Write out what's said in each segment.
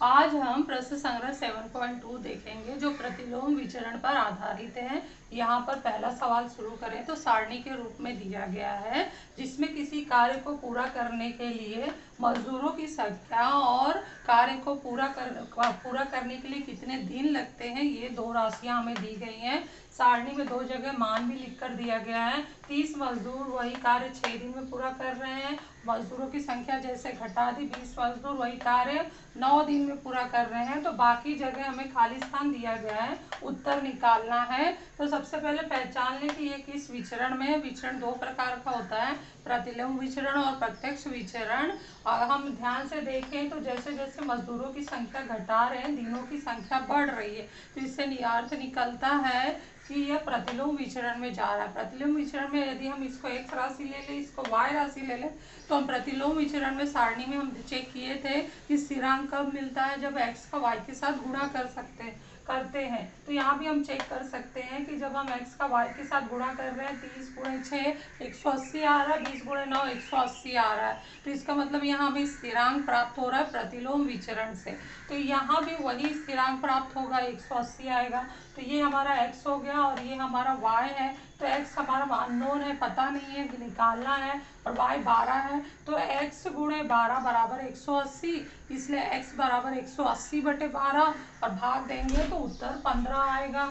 आज हम प्रश्न संग्रह 7.2 देखेंगे जो प्रतिलोम विचरण पर आधारित है। यहाँ पर पहला सवाल शुरू करें तो सारणी के रूप में दिया गया है जिसमें किसी कार्य को पूरा करने के लिए मजदूरों की संख्या और कार्य को पूरा करने के लिए कितने दिन लगते हैं, ये दो राशियां हमें दी गई हैं। सारणी में दो जगह मान भी लिखकर दिया गया है। 30 मजदूर वही कार्य 6 दिन में पूरा कर रहे हैं। मजदूरों की संख्या जैसे घटा दी, 20 मजदूर वही कार्य 9 दिन में पूरा कर रहे हैं। तो बाकी जगह हमें खाली स्थान दिया गया है, उत्तर निकालना है। तो सबसे पहले पहचान लें कि ये किस विचरण में है। विचरण दो प्रकार का होता है, प्रतिलोम विचरण और प्रत्यक्ष विचरण। और हम ध्यान से देखें तो जैसे जैसे मजदूरों की संख्या घटा रहे हैं, दिनों की संख्या बढ़ रही है। तो इससे अर्थ निकलता है कि यह प्रतिलोम विचरण में जा रहा है। प्रतिलोम विचरण में यदि हम इसको x राशि ले लें, इसको y राशि ले लें, तो हम प्रतिलोम विचरण में सारणी में हम चेक किए थे कि स्थिरांक कब मिलता है, जब x का y के साथ गुणा करते हैं। तो यहाँ भी हम चेक कर सकते हैं कि जब हम x का y के साथ गुणा कर रहे हैं, 30 × 6 180 आ रहा है, 20 × 9 180 आ रहा है। तो इसका मतलब यहाँ हमें स्थिरांक प्राप्त हो रहा है प्रतिलोम विचरण से। तो यहाँ भी वही स्थिरांक प्राप्त होगा, 180 आएगा। तो ये हमारा x हो गया और ये हमारा y है। तो x हमारा अननोन है, पता नहीं है, निकालना है, और y 12 है। तो x × 12 बराबर 180, इसलिए x बराबर 180/12 और भाग देंगे तो उत्तर 15 आएगा।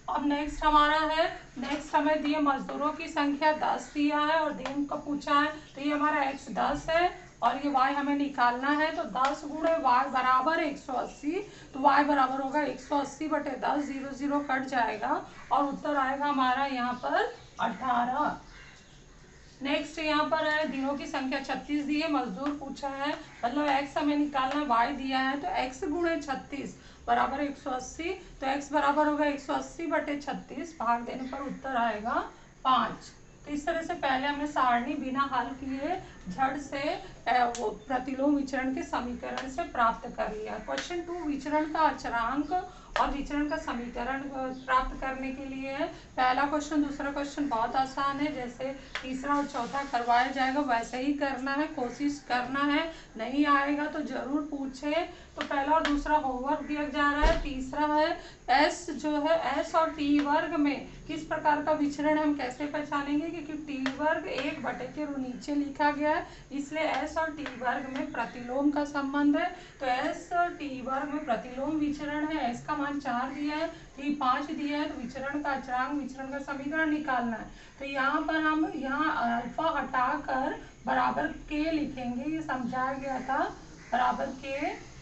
अब नेक्स्ट हमारा है, नेक्स्ट हमें दिए मजदूरों की संख्या 10 दिया है और दिन का पूछा है। तो ये हमारा x 10 है और ये y हमें निकालना है। तो 10 × y बराबर 180, तो y बराबर होगा 180/10, 0 0 कट जाएगा और उत्तर आएगा हमारा यहाँ पर 18। नेक्स्ट यहाँ पर है, दिनों की संख्या 36 दी है, मजदूर पूछा है, मतलब x हमें निकालना, y दिया है। तो x × 36 बराबर 180, तो x बराबर होगा 180/36, भाग देने पर उत्तर आएगा 5। तो इस तरह से पहले हमने सारणी बिना हल किए झट से वो प्रतिलोम विचरण के समीकरण से प्राप्त कर लिया। क्वेश्चन 2 विचरण का अचरांक और विचरण का समीकरण प्राप्त करने के लिए है। पहला क्वेश्चन दूसरा क्वेश्चन बहुत आसान है, जैसे तीसरा और चौथा करवाया जाएगा वैसे ही करना है, कोशिश करना है। नहीं आएगा तो जरूर पूछे। तो पहला और दूसरा होमवर्क दिया जा रहा है। तीसरा है s जो है s और t वर्ग में किस प्रकार का विचरण हम कैसे पहचानेंगे, क्योंकि t वर्ग 1 के नीचे लिखा गया है, इसलिए s और t वर्ग में प्रतिलोम का संबंध है। तो s और t वर्ग में प्रतिलोम विचरण है। s का मान 4 दिया है, t 5 दिया है, तो विचरण का अचरांक विचरण का समीकरण निकालना है। तो यहाँ पर हम अल्फा हटाकर बराबर k लिखेंगे, ये समझाया गया था, बराबर k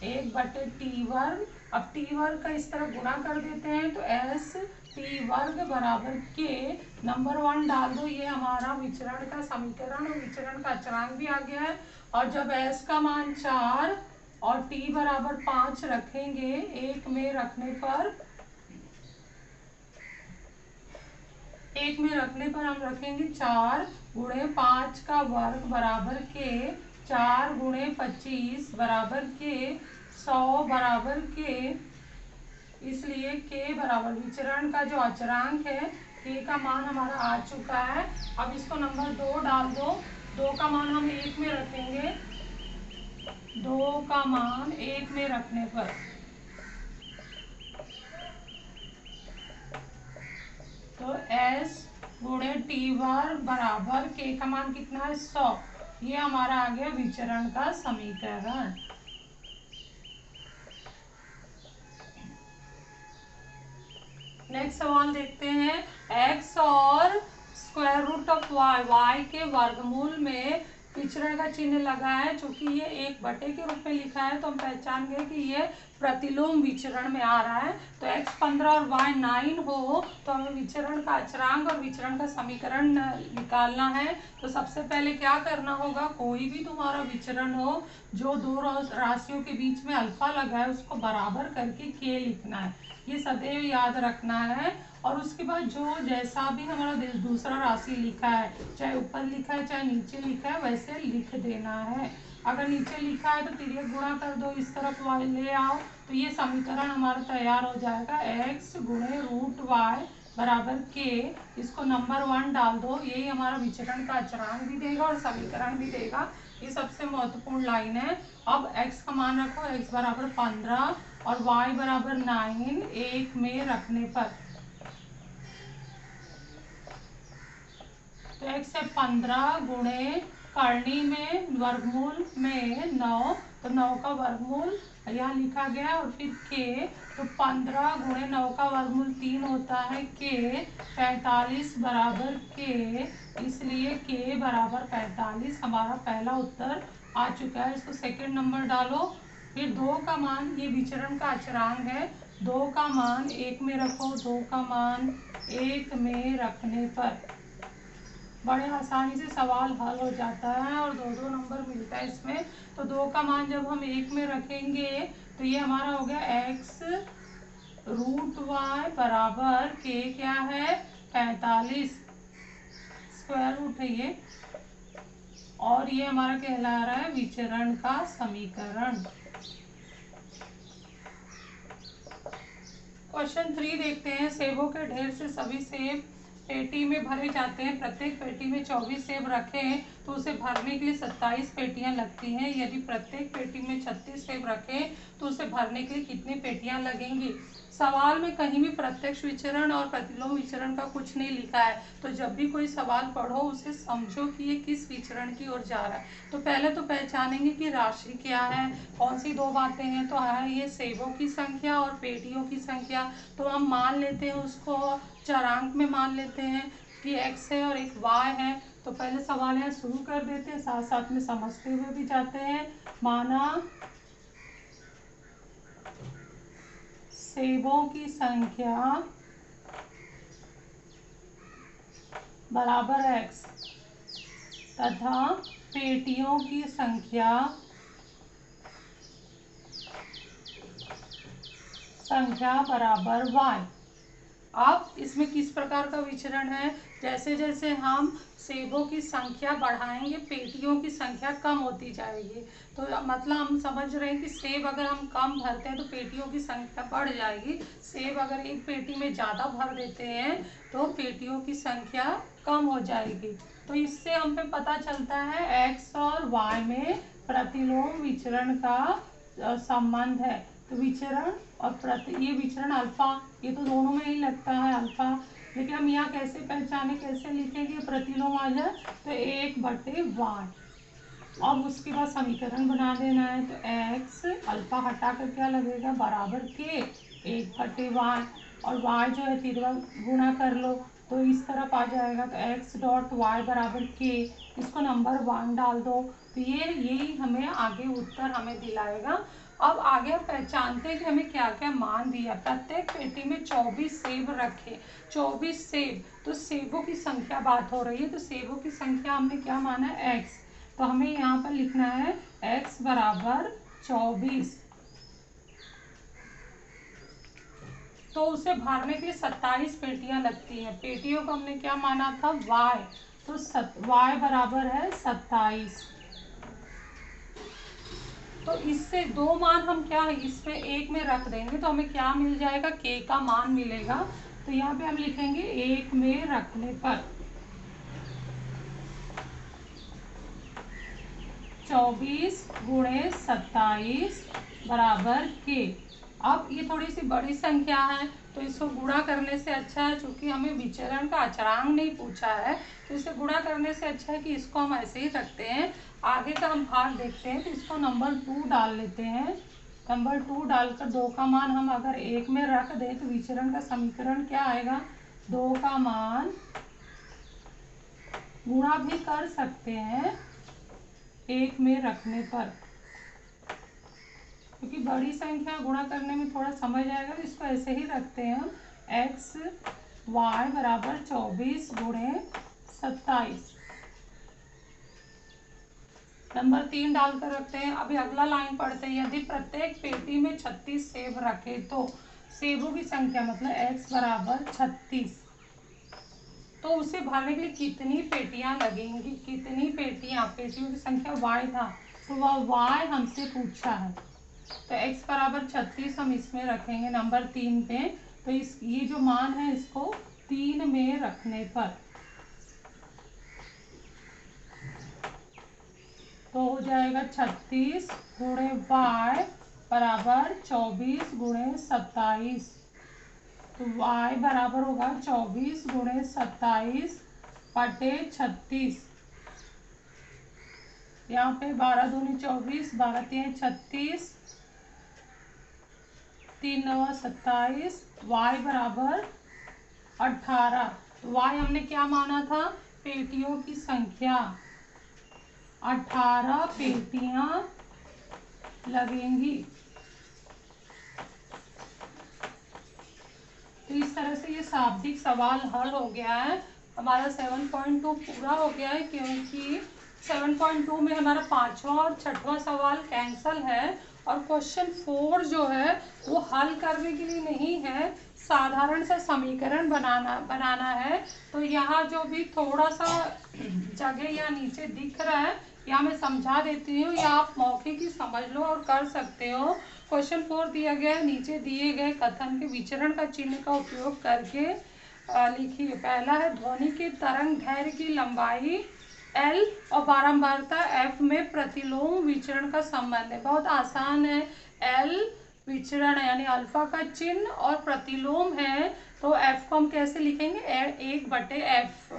1/t वर्ग। अब t वर्ग का इस तरह गुणा कर देते हैं, तो s t वर्ग बराबर k, नंबर 1 डाल दो, ये हमारा विचरण का समीकरण और विचरण का अचरांक भी आ गया है। और जब s का मान 4 और t बराबर 5 रखेंगे, 1 में रखने पर हम रखेंगे 4 × 5 का वर्ग बराबर k, 4 × 25 बराबर k, 100 बराबर k, इसलिए k बराबर विचरण का जो अचरांक है k का मान हमारा आ चुका है। अब इसको नंबर 2 डाल दो, 2 का मान हम 1 में रखेंगे, 2 का मान 1 में रखने पर तो s × t वर्ग बराबर k का मान कितना है 100, ये हमारा आ गया विचरण का समीकरण। नेक्स्ट सवाल देखते हैं, x और √y, y के वर्गमूल में विचरण का चिन्ह लगा है। चूंकि ये 1 के रूप में लिखा है तो हम पहचान गए कि ये प्रतिलोम विचरण में आ रहा है। तो x 15 और y 9 हो तो हमें विचरण का अचरांक और विचरण का समीकरण निकालना है। तो सबसे पहले क्या करना होगा, कोई भी तुम्हारा विचरण हो जो दो राशियों के बीच में अल्फा लगा है उसको बराबर करके k लिखना है, ये सदैव याद रखना है। और उसके बाद जो जैसा भी हमारा दूसरा राशि लिखा है, चाहे ऊपर लिखा है चाहे नीचे लिखा है, वैसे लिख देना है। अगर नीचे लिखा है तो तिर्यक गुणा कर दो, इस तरफ y ले आओ, तो ये समीकरण हमारा तैयार हो जाएगा। x × √y बराबर के, इसको नंबर 1 डाल दो, यही हमारा विचरण का अचरांक भी देगा और समीकरण भी देगा। ये सबसे महत्वपूर्ण लाइन है। अब x का मान रखो, x बराबर 15 और y बराबर 9 1 में रखने पर, तो x है 15 गुणे करनी में वर्गमूल में 9, तो 9 का वर्गमूल यहाँ लिखा गया और फिर के, तो 15 गुणे 9 का वर्गमूल 3 होता है के 45 बराबर के, इसलिए के बराबर 45 हमारा पहला उत्तर आ चुका है। इसको सेकंड नंबर डालो। फिर 2 का मान, ये विचरण का अचरांक है, 2 का मान 1 में रखो, 2 का मान 1 में रखने पर बड़े आसानी से सवाल हल हो जाता है और 2-2 नंबर मिलता है इसमें। तो 2 का मान जब हम 1 में रखेंगे तो ये हमारा हो गया x रूट y बराबर के क्या है 45 स्क्वायर रूट है ये, और ये हमारा कहला रहा है विचरण का समीकरण। क्वेश्चन 3 देखते हैं। सेबों के ढेर से सभी सेब पेटी में भरे जाते हैं। प्रत्येक पेटी में 24 सेब रखें तो उसे भरने के लिए 27 पेटियां लगती हैं। यदि प्रत्येक पेटी में 36 सेब रखें तो उसे भरने के लिए कितनी पेटियां लगेंगी। सवाल में कहीं भी प्रत्यक्ष विचरण और प्रतिलोम विचरण का कुछ नहीं लिखा है, तो जब भी कोई सवाल पढ़ो उसे समझो कि ये किस विचरण की ओर जा रहा है। तो पहले तो पहचानेंगे कि राशि क्या है, कौन सी 2 बातें हैं। तो है ये सेबों की संख्या और पेटियों की संख्या। तो हम मान लेते हैं उसको चरांक में मान लेते हैं कि x है और एक y है। तो पहले सवाल यहाँ शुरू कर देते हैं, साथ साथ में समझते हुए भी जाते हैं। माना सेबों की संख्या बराबर x तथा पेटियों की संख्या बराबर y। अब इसमें किस प्रकार का विचरण है, जैसे जैसे हम सेबों की संख्या बढ़ाएंगे पेटियों की संख्या कम होती जाएगी। तो मतलब हम समझ रहे हैं कि सेब अगर हम कम भरते हैं तो पेटियों की संख्या बढ़ जाएगी। सेब अगर एक पेटी में ज़्यादा भर देते हैं तो पेटियों की संख्या कम हो जाएगी। तो इससे हमें पता चलता है x और y में प्रतिलोम विचरण का संबंध है। तो विचरण और ये विचरण अल्फा, ये तो दोनों में ही लगता है अल्फा, लेकिन हम यहाँ कैसे पहचाने, कैसे लिखेंगे प्रतिलोम आ जाए तो 1/y। अब उसके बाद समीकरण बना देना है। तो x अल्फा हटा कर क्या लगेगा बराबर के 1/y, और y जो है तिरवा गुणा कर लो तो इस तरफ आ जाएगा। तो x डॉट वाई बराबर के, इसको नंबर 1 डाल दो। तो यही हमें आगे उत्तर हमें दिलाएगा। अब आगे हम पहचानते हैं कि हमें क्या क्या मान दिया। प्रत्येक पेटी में 24 सेब रखे, 24 सेब, तो सेबों की संख्या बात हो रही है। तो सेबों की संख्या हमने क्या माना है x, तो हमें यहाँ पर लिखना है x बराबर 24। तो उसे भरने के लिए 27 पेटियां लगती हैं। पेटियों को हमने क्या माना था y, तो y बराबर है 27। तो इससे 2 मान हम क्या है इसमें 1 में रख देंगे तो हमें क्या मिल जाएगा, k का मान मिलेगा। तो यहाँ पे हम लिखेंगे 1 में रखने पर 24 गुणे 27 बराबर k। अब ये थोड़ी सी बड़ी संख्या है तो इसको गुणा करने से अच्छा है, चूंकि हमें विचरण का अचरांक नहीं पूछा है तो इसे गुणा करने से अच्छा है कि इसको हम ऐसे ही रखते हैं। आगे का हम भाग देखते हैं। तो इसको नंबर 2 डाल लेते हैं। नंबर 2 डालकर 2 का मान हम अगर 1 में रख दें तो विचरण का समीकरण क्या आएगा, 2 का मान गुणा भी कर सकते हैं 1 में रखने पर, क्योंकि बड़ी संख्या गुणा करने में थोड़ा समझ आएगा। तो इसको ऐसे ही रखते हैं हम, x y बराबर 24 गुणे 27। नंबर 3 डालकर रखते हैं। अभी अगला लाइन पढ़ते हैं। यदि प्रत्येक पेटी में 36 सेब रखे तो सेबों की संख्या मतलब x बराबर 36, तो उसे भरने के लिए कितनी पेटियां लगेंगी, कितनी पेटियों की संख्या y था तो वह y हमसे पूछा है। तो x बराबर 36 हम इसमें रखेंगे नंबर 3 पे। तो ये जो मान है इसको 3 में रखने पर तो हो जाएगा 36 गुणे y बराबर 24 गुणे 27। तो y बराबर होगा 24 गुणे 27 बटे 36। यहाँ पे 12 दूनी 24, 12 तिया 36, 3 9 27, y बराबर 18। y हमने क्या माना था? पेटियों की संख्या। 18 पेटियां लगेंगी। तो इस तरह से ये शाब्दिक सवाल हल हो गया है। हमारा 7.2 पूरा हो गया है, क्योंकि 7.2 में हमारा 5वां और 6वां सवाल कैंसल है और क्वेश्चन 4 जो है वो हल करने के लिए नहीं है, साधारण सा समीकरण बनाना है। तो यहाँ जो भी थोड़ा सा जगह या नीचे दिख रहा है, यहाँ मैं समझा देती हूँ, या आप मौखिक ही समझ लो और कर सकते हो। क्वेश्चन 4 दिया गया है, नीचे दिए गए कथन के विचरण का चिन्ह का उपयोग करके लिखिए। पहला है ध्वनि की तरंग दैर्घ्य की लंबाई L और बारंबारता F में प्रतिलोम विचरण का संबंध है। बहुत आसान है। L विचरण यानी अल्फा का चिन्ह और प्रतिलोम है, तो F को हम कैसे लिखेंगे? 1/F।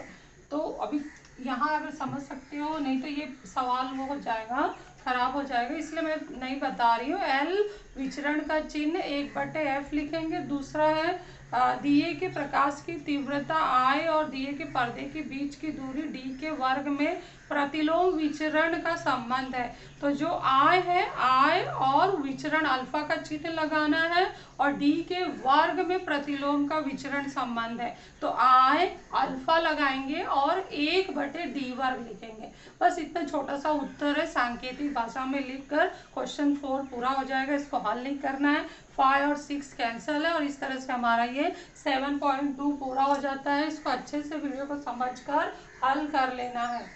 तो अभी यहाँ अगर समझ सकते हो, नहीं तो ये सवाल वो हो जाएगा, खराब हो जाएगा, इसलिए मैं नहीं बता रही हूँ। L विचरण का चिन्ह 1/F लिखेंगे। दूसरा है दिए के प्रकाश की तीव्रता I और दिए के पर्दे के बीच की दूरी D के वर्ग में प्रतिलोम विचरण का संबंध है। तो जो I है, I और विचरण अल्फा का चिन्ह लगाना है और D के वर्ग में प्रतिलोम का विचरण संबंध है। तो I अल्फा लगाएंगे और 1/D वर्ग लिखेंगे। बस इतना छोटा सा उत्तर है, सांकेतिक भाषा में लिखकर क्वेश्चन 4 पूरा हो जाएगा। इसको हल नहीं करना है। 5 और 6 कैंसल है और इस तरह से हमारा ये 7.2 पूरा हो जाता है। इसको अच्छे से वीडियो को समझकर हल कर लेना है।